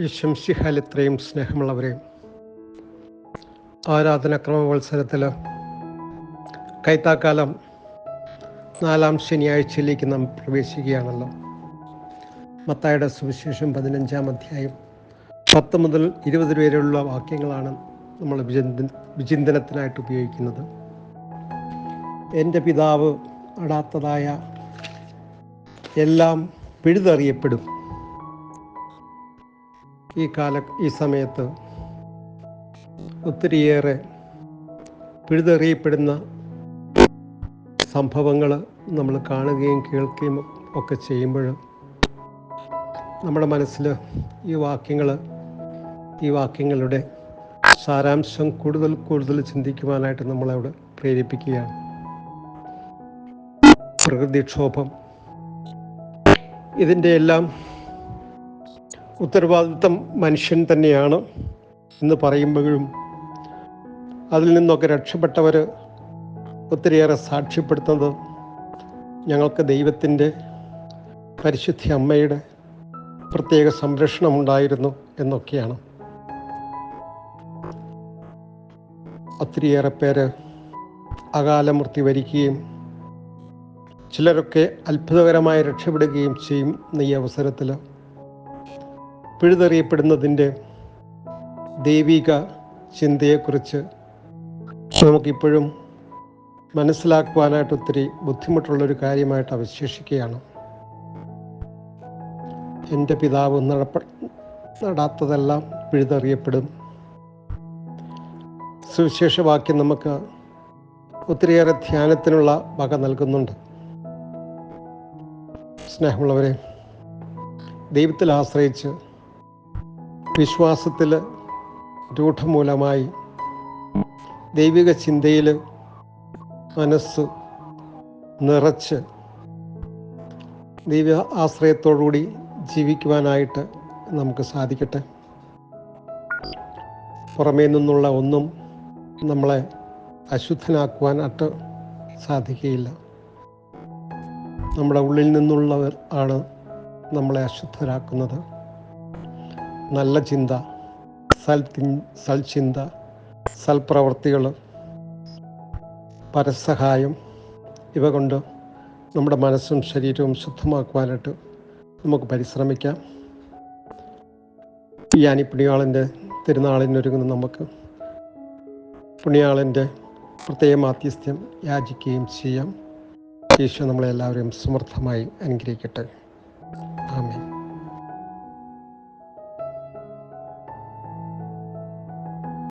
ഈശംസിഹാൽ ഇത്രയും സ്നേഹമുള്ളവരെ, ആരാധനാക്രമ മത്സരത്തിൽ കൈത്താക്കാലം 4-ാം ശനിയാഴ്ചയിലേക്ക് നാം പ്രവേശിക്കുകയാണല്ലോ. മത്തായിയുടെ സുവിശേഷം 15-ാം അധ്യായം 10 മുതൽ 20 വരെയുള്ള വാക്യങ്ങളാണ് നമ്മൾ വിചിന്തനത്തിനായിട്ട് ഉപയോഗിക്കുന്നത്. എൻ്റെ പിതാവ് അടാത്തതായ എല്ലാം പിഴുതെറിയപ്പെടും. ഈ സമയത്ത് ഒത്തിരിയേറെ പിഴുതെറിയപ്പെടുന്ന സംഭവങ്ങൾ നമ്മൾ കാണുകയും കേൾക്കുകയും ഒക്കെ ചെയ്യുമ്പോൾ നമ്മുടെ മനസ്സിൽ ഈ വാക്യങ്ങളുടെ സാരാംശം കൂടുതൽ ചിന്തിക്കുവാനായിട്ട് നമ്മളവിടെ പ്രേരിപ്പിക്കുകയാണ്. പ്രകൃതിക്ഷോഭം, ഇതിൻ്റെ എല്ലാം ഉത്തരവാദിത്വം മനുഷ്യൻ തന്നെയാണ് എന്ന് പറയുമ്പോഴും അതിൽ നിന്നൊക്കെ രക്ഷപ്പെട്ടവർ ഒത്തിരിയേറെ സാക്ഷ്യപ്പെടുത്തുന്നത് ഞങ്ങൾക്ക് ദൈവത്തിൻ്റെ പരിശുദ്ധ അമ്മയുടെ പ്രത്യേക സംരക്ഷണമുണ്ടായിരുന്നു എന്നൊക്കെയാണ്. ഒത്തിരിയേറെ പേര് അകാലമൃത്യു വരിക്കുകയും ചിലരൊക്കെ അത്ഭുതകരമായി രക്ഷപ്പെടുകയും ചെയ്യും. ഈ അവസരത്തിൽ പിഴുതെറിയപ്പെടുന്നതിൻ്റെ ദൈവിക ചിന്തയെക്കുറിച്ച് നമുക്കിപ്പോഴും മനസ്സിലാക്കുവാനായിട്ട് ഒത്തിരി ബുദ്ധിമുട്ടുള്ളൊരു കാര്യമായിട്ട് അവശേഷിക്കുകയാണ്. എൻ്റെ പിതാവ് നടാത്തതെല്ലാം പിഴുതെറിയപ്പെടും. സുവിശേഷവാക്യം നമുക്ക് ഒത്തിരിയേറെ ധ്യാനത്തിനുള്ള വക നൽകുന്നുണ്ട്. സ്നേഹമുള്ളവരെ, ദൈവത്തിൽ ആശ്രയിച്ച് വിശ്വാസത്തിൽ രൂഢമൂലമായി ദൈവിക ചിന്തയിൽ മനസ്സ് നിറച്ച് ദൈവ ആശ്രയത്തോടുകൂടി ജീവിക്കുവാനായിട്ട് നമുക്ക് സാധിക്കട്ടെ. പുറമേ നിന്നുള്ള ഒന്നും നമ്മളെ അശുദ്ധനാക്കുവാനായിട്ട് സാധിക്കുകയില്ല. നമ്മുടെ ഉള്ളിൽ നിന്നുള്ളവർ ആണ് നമ്മളെ അശുദ്ധരാക്കുന്നത്. നല്ല ചിന്ത, സൽചിന്ത, സൽപ്രവർത്തികൾ, പരസഹായം, ഇവ കൊണ്ട് നമ്മുടെ മനസ്സും ശരീരവും ശുദ്ധമാക്കുവാനായിട്ട് നമുക്ക് പരിശ്രമിക്കാം. ഈ പുണ്യാളൻ്റെ തിരുനാളിനൊരുങ്ങുന്ന നമുക്ക് പുണ്യാളൻ്റെ പ്രത്യേക മാധ്യസ്ഥ്യം യാചിക്കുകയും ചെയ്യാം. ഈശോ നമ്മളെല്ലാവരെയും സമൃദ്ധമായി അനുഗ്രഹിക്കട്ടെ. ആമേൻ.